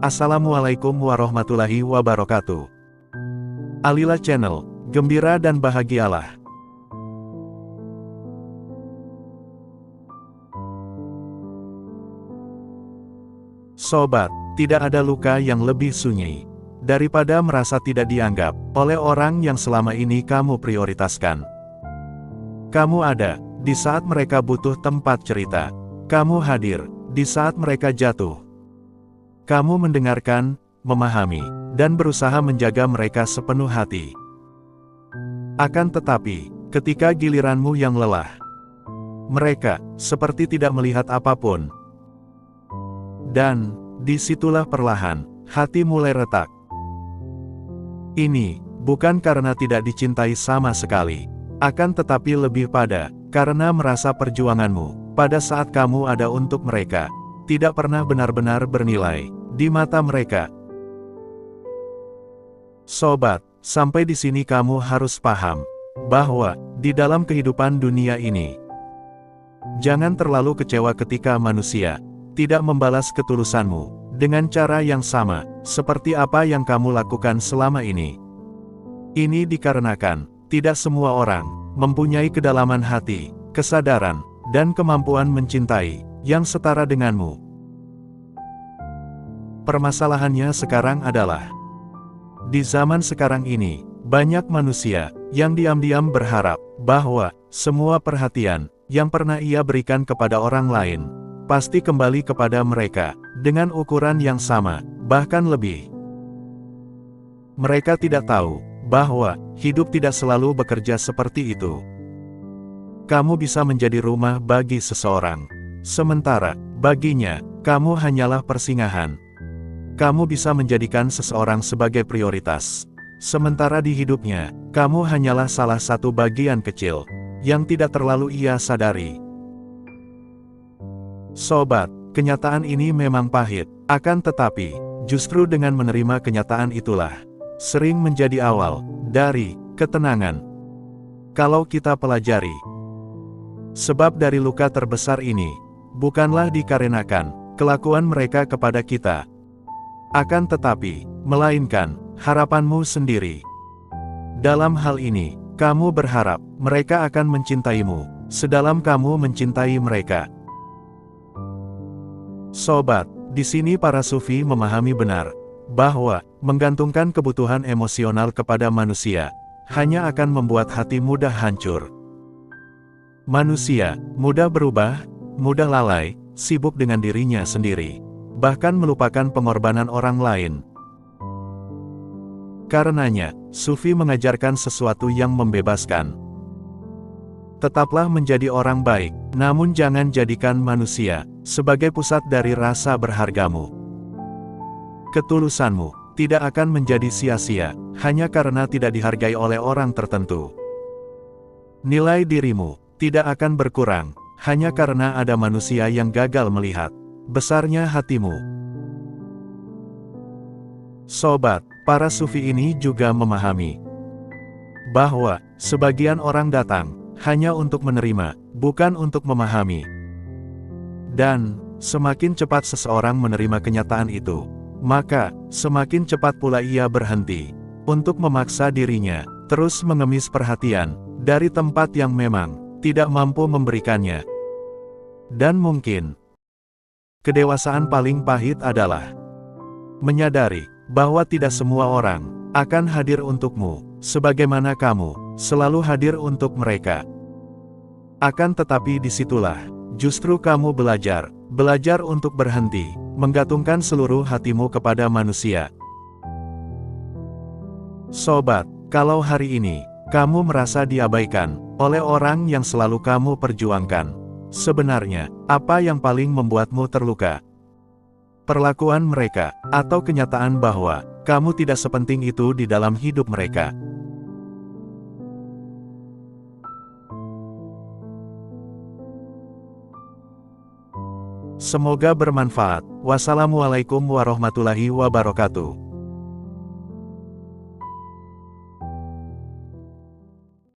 Assalamualaikum warahmatullahi wabarakatuh. Alila Channel, gembira dan bahagialah. Sobat, tidak ada luka yang lebih sunyi daripada merasa tidak dianggap oleh orang yang selama ini kamu prioritaskan. Kamu ada di saat mereka butuh tempat cerita. Kamu hadir di saat mereka jatuh. Kamu mendengarkan, memahami, dan berusaha menjaga mereka sepenuh hati. Akan tetapi, ketika giliranmu yang lelah, mereka seperti tidak melihat apapun. Dan disitulah perlahan hati mulai retak. Ini bukan karena tidak dicintai sama sekali, akan tetapi lebih pada karena merasa perjuanganmu pada saat kamu ada untuk mereka tidak pernah benar-benar bernilai di mata mereka. Sobat, sampai di sini kamu harus paham bahwa di dalam kehidupan dunia ini, jangan terlalu kecewa ketika manusia tidak membalas ketulusanmu dengan cara yang sama seperti apa yang kamu lakukan selama ini. Ini dikarenakan tidak semua orang mempunyai kedalaman hati, kesadaran, dan kemampuan mencintai yang setara denganmu. Permasalahannya sekarang adalah, di zaman sekarang ini, banyak manusia yang diam-diam berharap bahwa semua perhatian yang pernah ia berikan kepada orang lain pasti kembali kepada mereka dengan ukuran yang sama, bahkan lebih. Mereka tidak tahu bahwa hidup tidak selalu bekerja seperti itu. Kamu bisa menjadi rumah bagi seseorang, sementara baginya kamu hanyalah persinggahan. Kamu bisa menjadikan seseorang sebagai prioritas, sementara di hidupnya, kamu hanyalah salah satu bagian kecil yang tidak terlalu ia sadari. Sobat, kenyataan ini memang pahit, akan tetapi, justru dengan menerima kenyataan itulah sering menjadi awal dari ketenangan. Kalau kita pelajari, sebab dari luka terbesar ini bukanlah dikarenakan kelakuan mereka kepada kita, akan tetapi, melainkan harapanmu sendiri. Dalam hal ini, kamu berharap mereka akan mencintaimu sedalam kamu mencintai mereka. Sobat, di sini para sufi memahami benar bahwa menggantungkan kebutuhan emosional kepada manusia hanya akan membuat hati mudah hancur. Manusia mudah berubah, mudah lalai, sibuk dengan dirinya sendiri, bahkan melupakan pengorbanan orang lain. Karenanya, sufi mengajarkan sesuatu yang membebaskan. Tetaplah menjadi orang baik, namun jangan jadikan manusia sebagai pusat dari rasa berhargamu. Ketulusanmu tidak akan menjadi sia-sia hanya karena tidak dihargai oleh orang tertentu. Nilai dirimu tidak akan berkurang hanya karena ada manusia yang gagal melihat besarnya hatimu. Sobat, para sufi ini juga memahami bahwa sebagian orang datang hanya untuk menerima, bukan untuk memahami. Dan semakin cepat seseorang menerima kenyataan itu, maka semakin cepat pula ia berhenti untuk memaksa dirinya terus mengemis perhatian dari tempat yang memang tidak mampu memberikannya. Dan mungkin kedewasaan paling pahit adalah menyadari bahwa tidak semua orang akan hadir untukmu sebagaimana kamu selalu hadir untuk mereka. Akan tetapi disitulah justru kamu belajar untuk berhenti menggantungkan seluruh hatimu kepada manusia. Sobat, kalau hari ini kamu merasa diabaikan oleh orang yang selalu kamu perjuangkan, sebenarnya apa yang paling membuatmu terluka? Perlakuan mereka, atau kenyataan bahwa kamu tidak sepenting itu di dalam hidup mereka? Semoga bermanfaat. Wassalamualaikum warahmatullahi wabarakatuh.